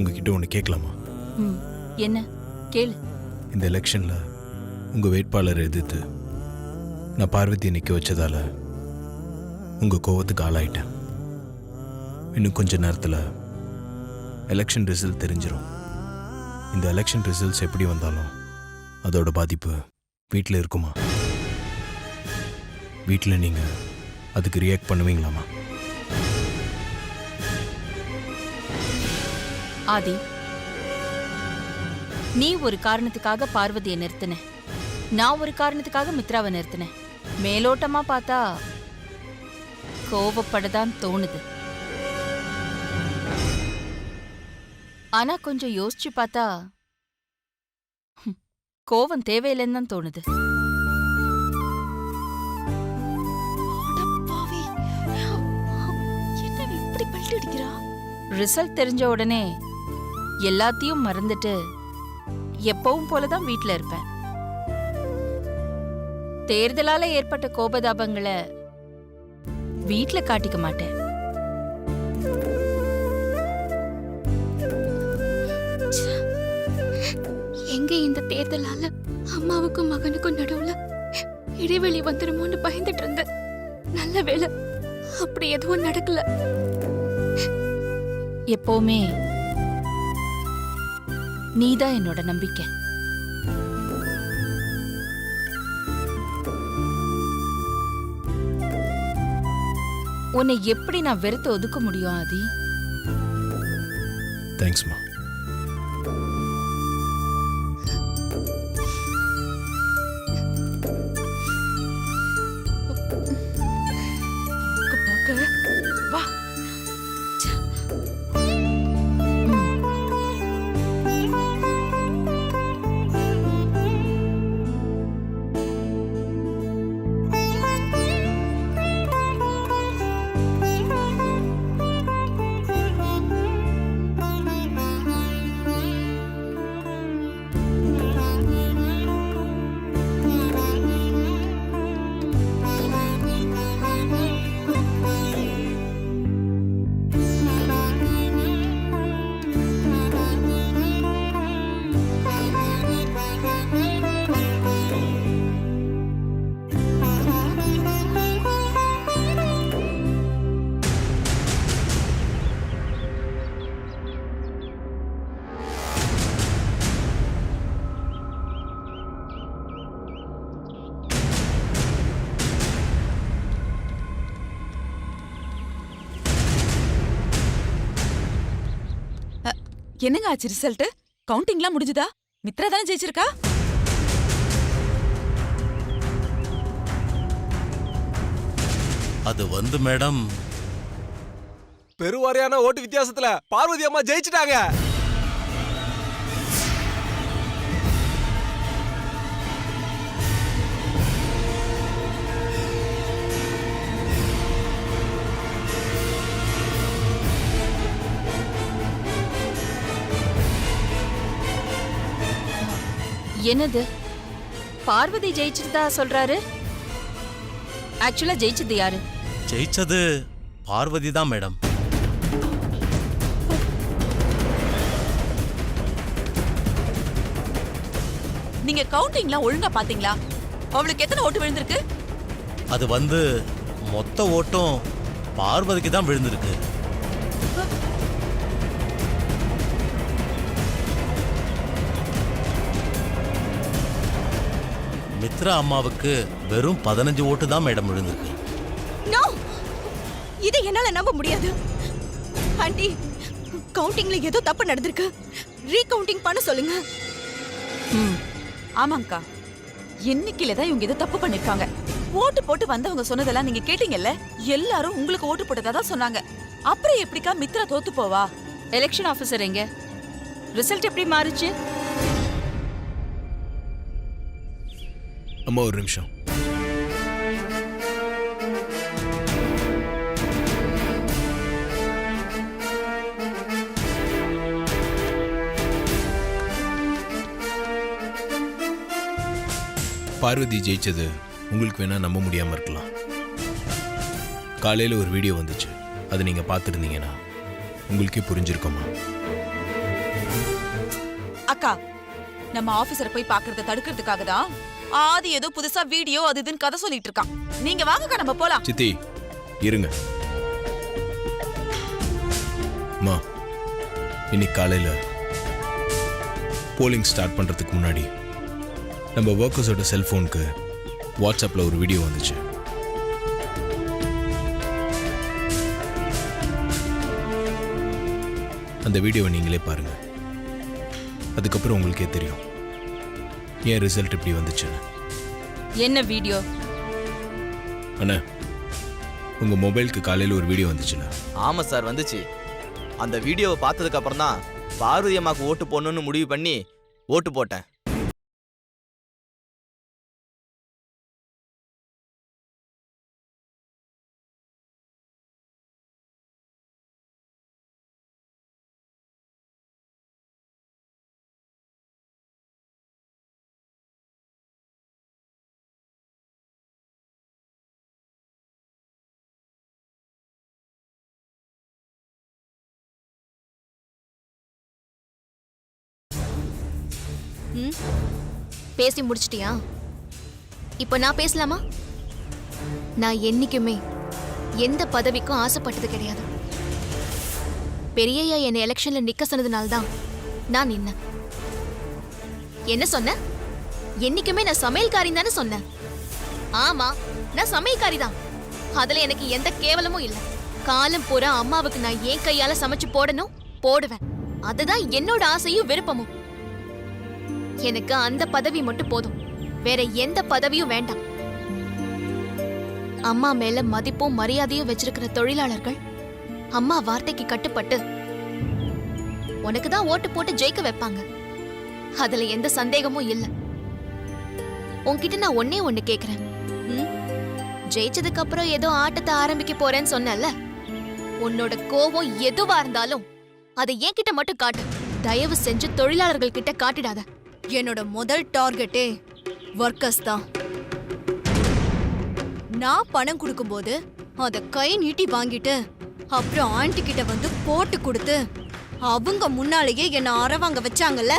உங்ககிட்ட ஒன்று கேட்கலாமா? என்ன கேளு. இந்த எலெக்ஷன்ல உங்க வேட்பாளரை எதிர்த்து நான் பார்வதியை நிற்க வச்சதால உங்க கோவத்துக்கு ஆளாயிட்டேன். இன்னும் கொஞ்ச நேரத்தில் எலெக்ஷன் ரிசல்ட் தெரிஞ்சிடும். இந்த எலெக்ஷன் ரிசல்ட்ஸ் எப்படி வந்தாலும் அதோட பாதிப்பு வீட்டில் இருக்குமா? வீட்டில் நீங்கள் அதுக்கு ரியாக்ட் பண்ணுவீங்களாமா? ஆதி, நீ ஒரு காரணத்துக்காக பார்வதியை நிறுத்தின, நான் ஒரு காரணத்துக்காக மித்ராவை நிறுத்தினேன். மேலோட்டமா பார்த்தா கோவப்படதான் தோணுது. ஆனா கொஞ்சம் யோசிச்சு பார்த்தா கோவம் தேவையில்லைன்னு தான் தோணுது. ரிசல்ட் தெரிஞ்ச உடனே எல்லாத்தையும் மறந்துட்டு எப்பவும் போலதான் வீட்ல இருப்பேன். தேர்தலால ஏற்பட்ட கோபதாபங்களை வீட்ல காட்டிக்க மாட்டேன். எங்க இந்த தேர்தலால அம்மாவுக்கும் மகனுக்கும் நடுவுல இடைவெளி வந்துருமோன்னு பயந்துட்டு இருந்த. நல்ல வேளை அப்படி எதுவும் நடக்கல. எப்பவுமே நீதான் என்னோட நம்பிக்கை. உன்னை எப்படி நான் வெறுத்து ஒதுக்க முடியும் ஆதி? தேங்க்ஸ்மா. வா. என்னங்க ஆச்சு ரிசல்ட்? கவுண்டிங்லாம் முடிஞ்சுதா? மித்ரா தானே ஜெயிச்சிருக்கா? அது மேடம், பெருவாரியான ஓட்டு வித்தியாசத்துல பார்வதி அம்மா ஜெயிச்சிட்டாங்க. என்னது பார்வதி ஜெயிச்சிட்டதா சொல்றாரு? ஆக்சுவலா ஜெயிச்சது யாரு? ஜெயிச்சது பார்வதி தான் மேடம். நீங்க கவுண்டிங்லாம் ஒழுங்கா பாத்தீங்களா? அவளுக்கு எத்தனை ஓட்டு விழுந்திருக்கு? அது மொத்த ஓட்டும் பார்வதிக்கு தான் விழுந்திருக்கு. மித்ரா அம்மாவுக்கு வெறும் 15 ஓட்டு தான் மேடம் விழுந்திருக்கு. நோ, இதை என்னால நம்ப முடியாது. ஆண்டி, கவுண்டிங்ல ஏதோ தப்பு நடந்திருக்கு. ரீகவுண்டிங் பண்ண சொல்லுங்க. ஆமாங்கக்கா, என்னைக்கில தான் இவங்க ஏதோ தப்பு பண்ணிருக்காங்க. ஓட்டு போட்டு வந்தவங்க சொன்னதெல்லாம் நீங்க கேட்டீங்கல்ல? எல்லாரும் உங்களுக்கு ஓட்டு போட்டதா தான் சொன்னாங்க. அப்புறம் எப்படிக்கா மித்ரா தோத்து போவா? எலெக்ஷன் ஆபீசர் எங்க? ரிசல்ட் எப்படி மாறுச்சு? அம்மா ஒரு நிமிஷம். பார்வதி ஜெயிச்சது உங்களுக்கு வேணா நம்ப முடியாம இருக்கலாம். காலையில ஒரு வீடியோ வந்துச்சு, அதை நீங்க பார்த்துருந்தீங்கன்னா உங்களுக்கே புரிஞ்சிருக்குமா? அக்கா நம்ம ஆபீசரை போய் பாக்குறத தடுக்கிறதுக்காக தான் ஆதி ஏதோ புதுசா வீடியோ அது இதுன்னு கதை சொல்லிட்டு இருக்கான். நீங்க வாங்கக்கா நம்ம போலாம். சித்தி இருங்க. அம்மா, இன்னைக்கு காலையில் போலிங் ஸ்டார்ட் பண்ணுறதுக்கு முன்னாடி நம்ம ஒர்க்கர்ஸோட செல்ஃபோனுக்கு வாட்ஸ்அப்பில் ஒரு வீடியோ வந்துச்சு. அந்த வீடியோவை நீங்களே பாருங்க. அதுக்கப்புறம் உங்களுக்கே தெரியும் ஏன் ரிசல்ட் இப்படி வந்துச்சுன்னு. என்ன வீடியோ? அண்ணா, உங்கள் மொபைலுக்கு காலையில் ஒரு வீடியோ வந்துச்சுல? ஆமா சார், வந்துச்சு. அந்த வீடியோவை பார்த்ததுக்கு அப்புறம் தான் பார்வதி அம்மாக்கு ஓட்டு போடணும்னு முடிவு பண்ணி ஓட்டு போட்டேன். பேசி முடிச்சிட்டியா? இப்போ நான் பேசலாமா? நான் என்னைக்குமே எந்த பதவிக்கும் ஆசைப்பட்டது கிடையாது. பெரியய்யா என்னை எலெக்ஷன்ல நிக்க சொன்னதுனால தான் நான் நின்னேன். என்ன சொன்ன? என்னைக்குமே நான் சமையல்காரி தானே சொன்னேன். ஆமா, நான் சமையல்காரி தான். அதுல எனக்கு எந்த கேவலமும் இல்ல. காலம் பூரா அம்மாவுக்கு நான் ஏன் கையால சமைச்சு போடணும், போடுவேன். அதுதான் என்னோட ஆசையும் விருப்பமும். எனக்கு அந்த பதவி மட்டும் போதும், வேற எந்த பதவியும் வேண்டாம். அம்மா மேல மதிப்பும் மரியாதையும் வச்சிருக்கிற தொழிலாளர்கள் அம்மா வார்த்தைக்கு கட்டுப்பட்டு உனக்கு தான் ஓட்டு போட்டு ஜெயிக்க வைப்பாங்க. அதுல எந்த சந்தேகமும் இல்ல. உன்கிட்ட நான் ஒன்னே ஒண்ணு கேக்குறேன். ஜெயிச்சதுக்கு அப்புறம் ஏதோ ஆட்டத்தை ஆரம்பிக்க போறேன்னு சொன்னல, உன்னோட கோபம் எதுவா இருந்தாலும் அதை என்கிட்ட மட்டும் காட்டு. தயவு செஞ்சு தொழிலாளர்கள் கிட்ட காட்டிடாத. என்னோட முதல் டார்கெட்டே ஒர்க்கர்ஸ் தான். நான் பணம் கொடுக்கும்போது அதை கை நீட்டி வாங்கிட்டு அப்புறம் ஆண்டி கிட்ட வந்து போட்டு கொடுத்து அவங்க முன்னாலேயே என்ன அரவாங்க வச்சாங்கல்ல,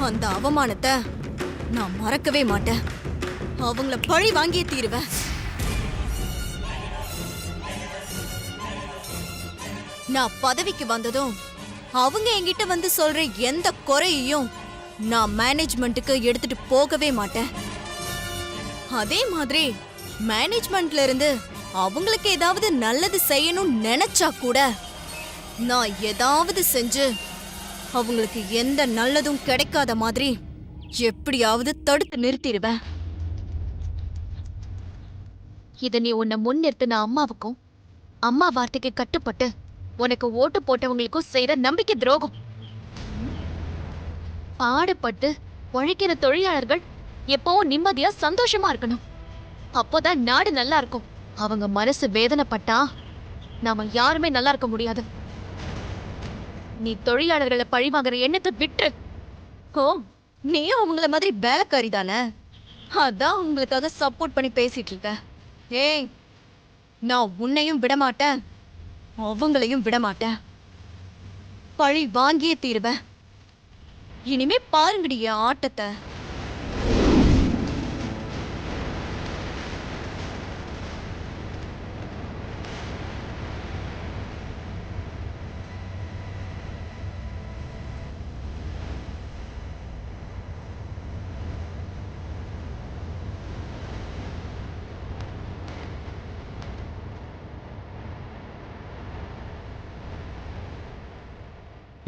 அந்த அவமானத்தை நான் மறக்கவே மாட்டேன். அவங்கள பழி வாங்கியே தீருவேன். நான் பதவிக்கு வந்ததும் அவங்க என்கிட்ட வந்து சொல்ற எந்த குறையையும் நான் மேனேஜ்மெண்ட்டுக்கு எடுத்துட்டு போகவே மாட்டேன். அதே மாதிரி மேனேஜ்மெண்ட்ல இருந்து அவங்களுக்கு ஏதாவது நல்லது செய்யணும்னு நினைச்சா கூட நான் ஏதாவது செஞ்சு அவங்களுக்கு எந்த நல்லதும் கிடைக்காத மாதிரி எப்படியாவது தடுத்து நிறுத்திடுவேன். இத நீ உன்னை முன்னிறுத்தின அம்மாவுக்கும் அம்மா வார்த்தைக்கு கட்டுப்பட்டு உனக்கு ஓட்டு போட்டவங்களுக்கும் செய்யற நம்பிக்கை துரோகம். பாடுபட்டு உழைக்கிற தொழிலாளர்கள் எப்பவும் நிம்மதியா சந்தோஷமா இருக்கணும். அப்போதான் நாடு நல்லா இருக்கும். அவங்க மனசு வேதனைப்பட்டா நாம யாருமே நல்லா இருக்க முடியாது. நீ தொழிலாளர்களை பழிவாங்குற எண்ணத்தை விட்டு. ஓ, நீயும் அவங்கள மாதிரி வேலைக்காரி தானே, அதான் உங்களுக்காக சப்போர்ட் பண்ணி பேசிட்டு இருக்க. ஏய், நான் உன்னையும் விடமாட்டேன், அவங்களையும் விடமாட்டேன். பழி வாங்கியே தீருவேன். இனிமே பாருங்கடி என் ஆட்டத்தை.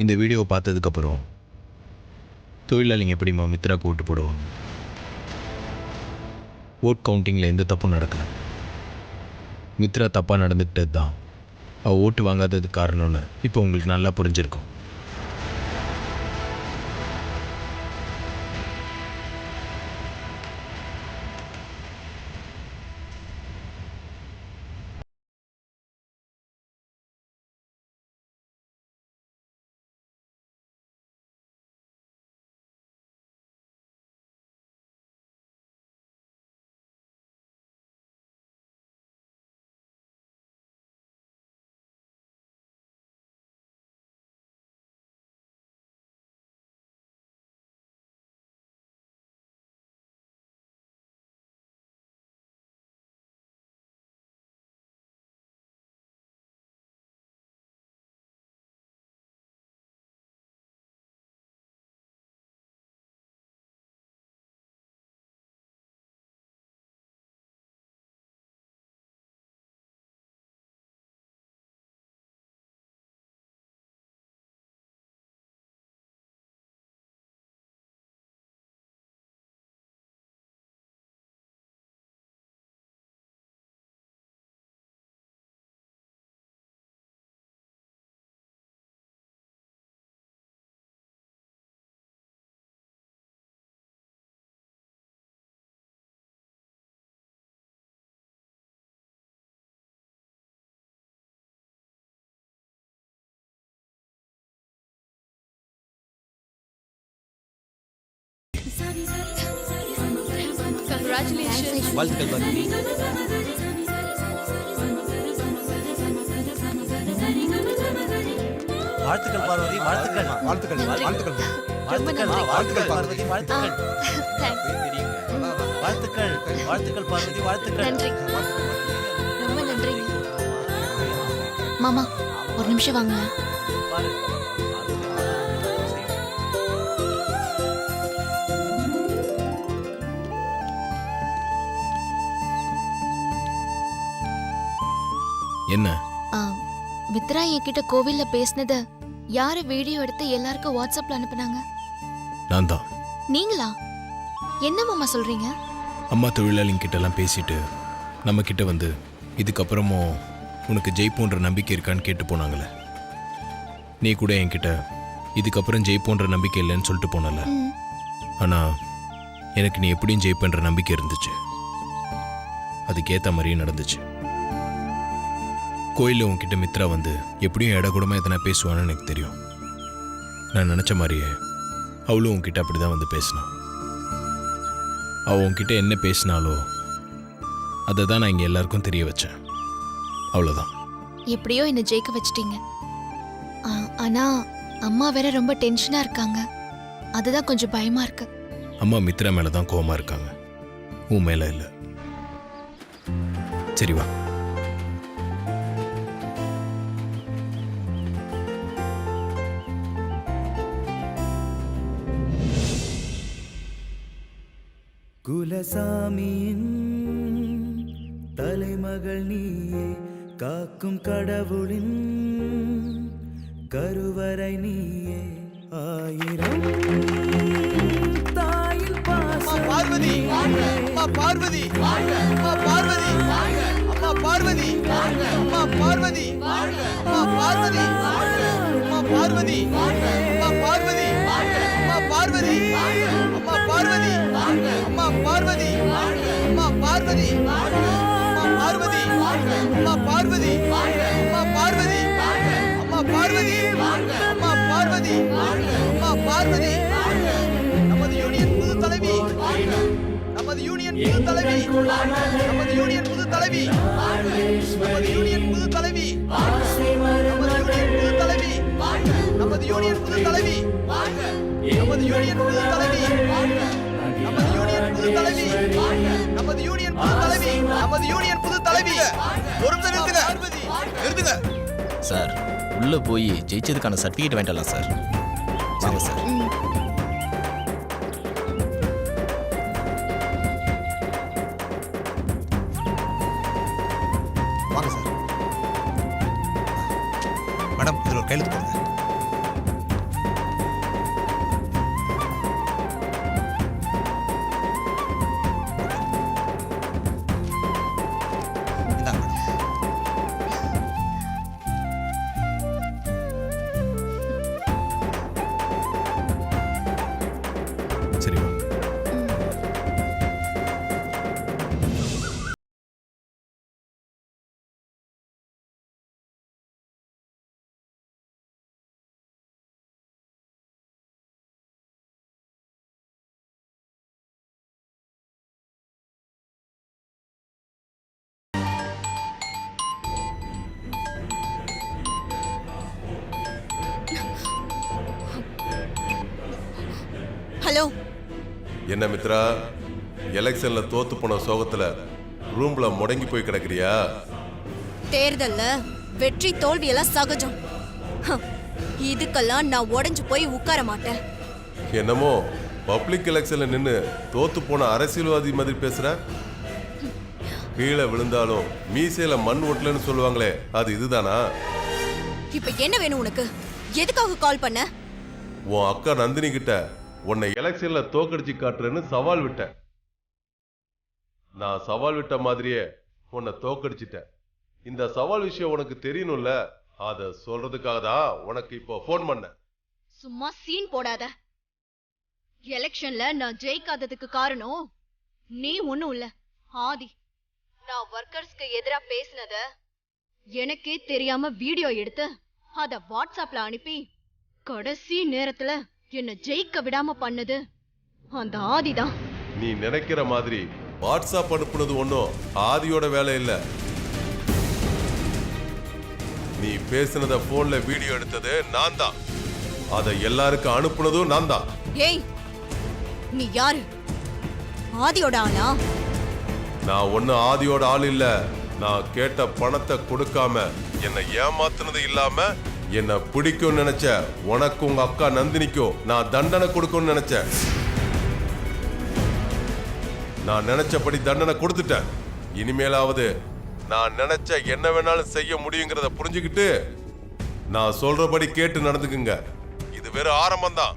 இந்த வீடியோவை பார்த்ததுக்கப்புறம் தொழிலாளிங்க எப்படிம்மா மித்ராக்கு ஓட்டு போடுவாங்க? ஓட் கவுண்டிங்கில் எந்த தப்பும் நடக்கல. மித்ரா தப்பாக நடந்துக்கிட்டது தான் அவள் ஓட்டு வாங்காததுக்கு காரணம்னு இப்போ உங்களுக்கு நல்லா புரிஞ்சிருக்கும். வாழ்த்துக்கள் பார்வதி. வாழ்த்துக்கள் பார்வதி, வாழ்த்துக்கள். வாழ்த்துக்கள் வாழ்த்துக்கள் வாழ்த்துக்கள், வாழ்த்துக்கள் பார்வதி, வாழ்த்துக்கள். தேங்க்ஸ். வாழ்த்துக்கள், வாழ்த்துக்கள் பார்வதி, வாழ்த்துக்கள். நன்றி. ரொம்ப நன்றி. மாமா ஒரு நிமிஷம் வாங்க. என்ன? மித்ரா என்கிட்ட கோவில்ல பேசினத யாரு வீடியோ எடுத்து எல்லாருக்கும் வாட்ஸ்அப்ல அனுப்புனாங்க? நான் தான். நீங்களா? என்ன மாமா சொல்றீங்க? அம்மா தொழிலாளிங்க கிட்ட எல்லாம் பேசிட்டு நம்ம கிட்ட வந்து இதுக்கப்புறமும் உனக்கு ஜெயிப்போன்ற நம்பிக்கை இருக்கான்னு கேட்டு போனாங்களே. நீ கூட என்கிட்ட இதுக்கப்புறம் ஜெயிப்போன்ற நம்பிக்கை இல்லைன்னு சொல்லிட்டு போனல. ம். ஆனா எனக்கு நீ எப்படியும் ஜெயிப்பன்ற நம்பிக்கை இருந்துச்சு. அதுக்கேற்ற மாதிரியும் நடந்துச்சு. கோயிலில் உன்கிட்ட மித்ரா வந்து எப்படியும் இடக்கூடமா எதனா பேசுவான்னு எனக்கு தெரியும். நான் நினச்ச மாதிரியே அவளும் உன்கிட்ட அப்படி தான் வந்து பேசினான். அவள் உன்கிட்ட என்ன பேசினாலோ அதை தான் நான் இங்கே எல்லாருக்கும் தெரிய வச்சேன். அவ்வளோதான். எப்படியோ என்ன ஜெயிக்க வச்சிட்டீங்க. ஆனா அம்மா வேற ரொம்ப டென்ஷனா இருக்காங்க. அதுதான் கொஞ்சம் பயமா இருக்கு. அம்மா மித்ரா மேலே தான் கோவமா இருக்காங்க, உன் மேலே இல்லை. சரி வா. குலசாமியின் தலைமகள் நீயே, காக்கும் கடவுளின் கருவறை நீயே, ஆயிரம் தாயில் பாசம் பார்வதி அம்மா பார்வதி அம்மா பார்வதி அம்மா பார்வதி அம்மா பார்வதி அம்மா பார்வதி அம்மா பார்வதி அம்மா பார்வதி அம்மா பார்வதி அம்மா பார்வதி அம்மா பார்வதி அம்மா பார்வதி அம்மா பார்வதி அம்மா பார்வதி அம்மா பார்வதி அம்மா பார்வதி அம்மா பார்வதி அம்மா பார்வதி. நமது யூனியன் புது தலைவி, நமது யூனியன் புது தலைவி, நமது யூனியன் புது தலைவி, நமது யூனியன் புது தலைவி, நமது யூனியன் புது தலைவி, நமது யூனியன் புது தலைவி, நமது யூனியன் புது தலைவி, நமது யூனியன் புது தலைவி, நமது யூனியன் புது தலைவி. ஒரு நிமிஷம் நிறுத்துங்க. சார் உள்ள போய் ஜெயிச்சதுக்கான சர்டிஃபிகேட் வேண்டலாம் சார். வாங்க சார். வாங்க சார். மேடம் இதில் ஒரு கையெழுத்து போடுங்க. இந்தாங்க மேடம். சரி வா. ஹலோ. என்ன மித்ரா, எலெக்ஷன்ல தோத்து போன சோகத்துல ரூம்ல முடங்கி போய் கிடக்குறியா? தேர்தல்ல வெற்றி தோல்வி எல்லாம் சகஜம். இதுக்கெல்லாம் நான் உடைஞ்சு போய் உட்கார மாட்டேன். என்னமோ பப்ளிக் எலெக்ஷன்ல நின்னு தோத்து போன அரசியல்வாதி மாதிரி பேசுற. கீழே விழுந்தாலும் மீசையில மண் ஒட்டலன்னு சொல்லுவாங்களே, அது இதுதானா? இப்ப என்ன வேணும் உனக்கு? எதுக்காக கால் பண்ண? உன் அக்கா நந்தினி கிட்ட உன்னை எலெக்ஷன்ல தோக்கடிச்சு காட்டுறேன்னு சவால் விட்ட. நான் சவால் விட்ட மாதிரியே உன்னை தோக்கடிச்சிட்டேன். இந்த சவால் விஷயம் உனக்கு தெரியணும்ல, அத சொல்றதுக்காக தான் உனக்கு இப்போ போன் பண்ணேன். சும்மா சீன் போடாத. எலெக்ஷன்ல நான் ஜெயிக்காததுக்கு காரணம் நீ ஒண்ணும் இல்ல, ஆதி. நான் ஒர்க்கர்ஸ்க்கு எதிரா பேசினத எனக்கே தெரியாம வீடியோ எடுத்து அத வாட்ஸ்அப்ல அனுப்பி கடைசி நேரத்துல என்ன ஜெயிக்க விடாம பண்ணது அந்த ஆதிதான். நீ நினைக்கிற மாதிரி வாட்ஸ்அப் அனுப்புனது ஒன்றும் ஆதியோட வேலை இல்லை. நீ பேசினத போன்ல வீடியோ எடுத்தது நான் தான். அதை எல்லாருக்கும் அனுப்புனதும் நான் தான். ஏய், நீ யாரு? ஆதியோட ஆளா? நான் ஒன்னும் ஆதியோட ஆள் இல்ல. நான் கேட்ட பணத்தை கொடுக்காம என்னை ஏமாத்துனது இல்லாம என்ன பிடிக்கும் நினைச்ச உனக்கு உங்க அக்கா நந்தினிக்கும் நான் தண்டனை கொடுக்கும்னு நினைச்சேன். நான் நினைச்சபடி தண்டனை கொடுத்துட்டேன். இனிமேலாவது நான் நினைச்ச என்ன வேணாலும் செய்ய முடியுங்கிறத புரிஞ்சுக்கிட்டு நான் சொல்றபடி கேட்டு நடந்துக்குங்க. இது வெறும் ஆரம்பம் தான்.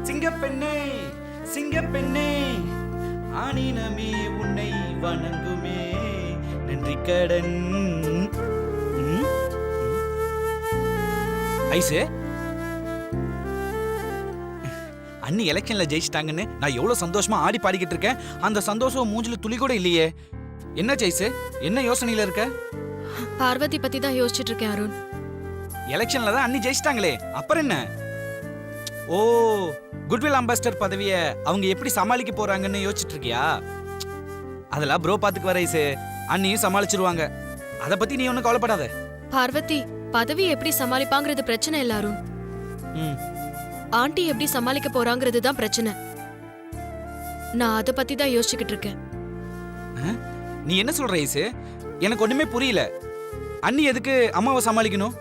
சிங்கப்பெண்ணே சிங்கப்பெண்ணே ஆனினமே உன்னை வணங்குமே நன்றி கடன். ஐசு, அண்ணி எலெக்ஷன்ல ஜெயிச்சிட்டாங்கன்னு நான் எவ்வளவு சந்தோஷமா ஆடி பாடிக்கிட்டு இருக்கேன். அந்த சந்தோஷம் மூஞ்சில துளி கூட இல்லையே. என்ன ஜெய்சு, என்ன யோசனையில இருக்க? பார்வதி பத்தி தான் யோசிச்சுட்டு இருக்கேன் அருண். எலெக்ஷன்ல தான் அண்ணி ஜெயிச்சிட்டாங்களே, அப்புறம் என்ன? ஓ, குட்வில் அம்பாசிடர் பதவியை அவங்க எப்படி சமாளிக்க போறாங்கன்னு யோசிச்சுட்டு இருக்கியா? அதெல்லாம் ப்ரோ பாத்துக்கு வர ஐசு, அண்ணியும் சமாளிச்சிருவாங்க. அத பத்தி நீ ஒன்னும் கவலைப்படாத. பார்வதி பதவி எப்படி சமாளிப்பாங்கிறது பிரச்சனை இல்ல அருண். ஆண்டி எப்படி சமாளிக்க போறாங்கிறது தான் பிரச்சனை. நான் அத பத்தி தான் யோசிச்சுக்கிட்டு இருக்கேன். நீ என்ன சொல்ற ஐசு? எனக்கு ஒண்ணுமே புரியல. அண்ணி எதுக்கு அம்மாவை சமாளிக்கணும்?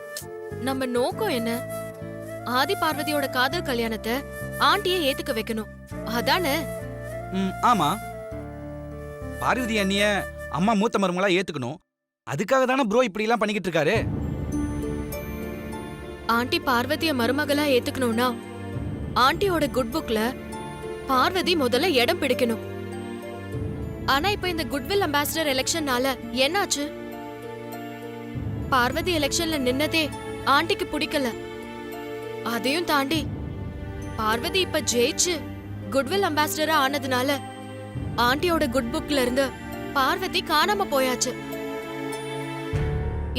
நம்ம நோக்கம் என்ன? ஆதி பார்வதியோட காதல் கல்யாணத்தை ஆண்டியை ஏத்துக்க வைக்கணும், அதானே? ஆமா, பார்வதி அண்ணிய அம்மா மூத்த மருமகளா ஏத்துக்கணும். அதுக்காக தானே ப்ரோ இப்படி எல்லாம் பண்ணிக்கிட்டு இருக்காரு. ஆண்டி பார்வதிய மருமகளா ஏத்துக்கணும்னா ஆண்டியோட குட் புக்ல பார்வதி முதல்ல இடம் பிடிக்கணும். ஆனா இப்ப இந்த குட்வில் அம்பாசிடர் எலெக்ஷன்னால என்னாச்சு? பார்வதி எலெக்ஷன்ல நின்னதே ஆண்டிக்கு பிடிக்கல. அதையும் தாண்டி பார்வதி இப்ப ஜெயிச்சு குட்வில் அம்பாசிடரா ஆனதுனால ஆண்டியோட குட் புக்ல இருந்து பார்வதி காணாம போயாச்சு.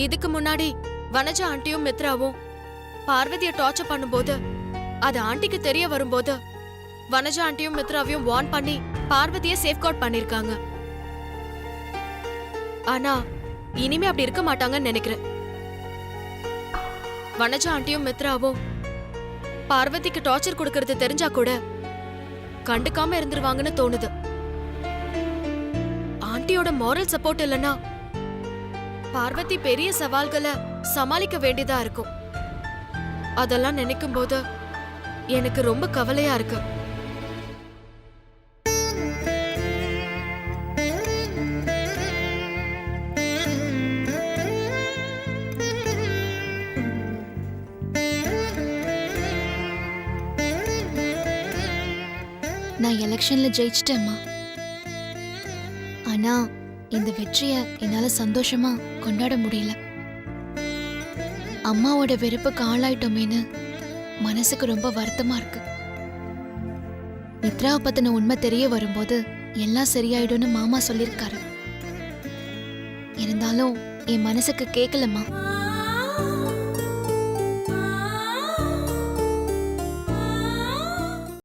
இதுக்கு முன்னாடி வனஜா ஆண்டியும் மித்ராவும் பார்வதிய டார்ச்சர் பண்ணும்போது அது ஆண்டிக்கு தெரிய வரும்போது வனஜா ஆண்டியும் மித்ராவையும் வார்ன் பண்ணி பார்வதிய சேஃப்கார்ட் பண்ணிருக்காங்க. ஆனா இனிமே அப்படி இருக்க மாட்டாங்கன்னு நினைக்கிறேன். வனஜா ஆண்டியும் மித்ராவும் பார்வதிக்கு டார்ச்சர் கொடுக்கறது தெரிஞ்சா கூட கண்டுக்காம இருந்துருவாங்கன்னு தோணுது. ஆண்டியோட மாரல் சப்போர்ட் இல்லனா பார்வதி பெரிய சவால்களை சமாளிக்க வேண்டியதா இருக்கும். அதெல்லாம் நினைக்கும் போது எனக்கு ரொம்ப கவலையா இருக்கு. நான் எலெக்ஷன்ல ஜெயிச்சிட்டேம்மா. ஆனா இந்த வெற்றிய என்னால சந்தோஷமா கொண்டாட முடியல. அம்மாவோட வெறுப்புக்கு ஆளாயிட்டோமேனு மனசுக்கு ரொம்ப வருத்தமா இருக்கு. மித்ராவை பத்தின உண்மை தெரிய வரும்போது எல்லாம் சரியாயிடும்னு மாமா சொல்லிருக்காரு. இருந்தாலும் என் மனசுக்கு கேட்கலம்மா.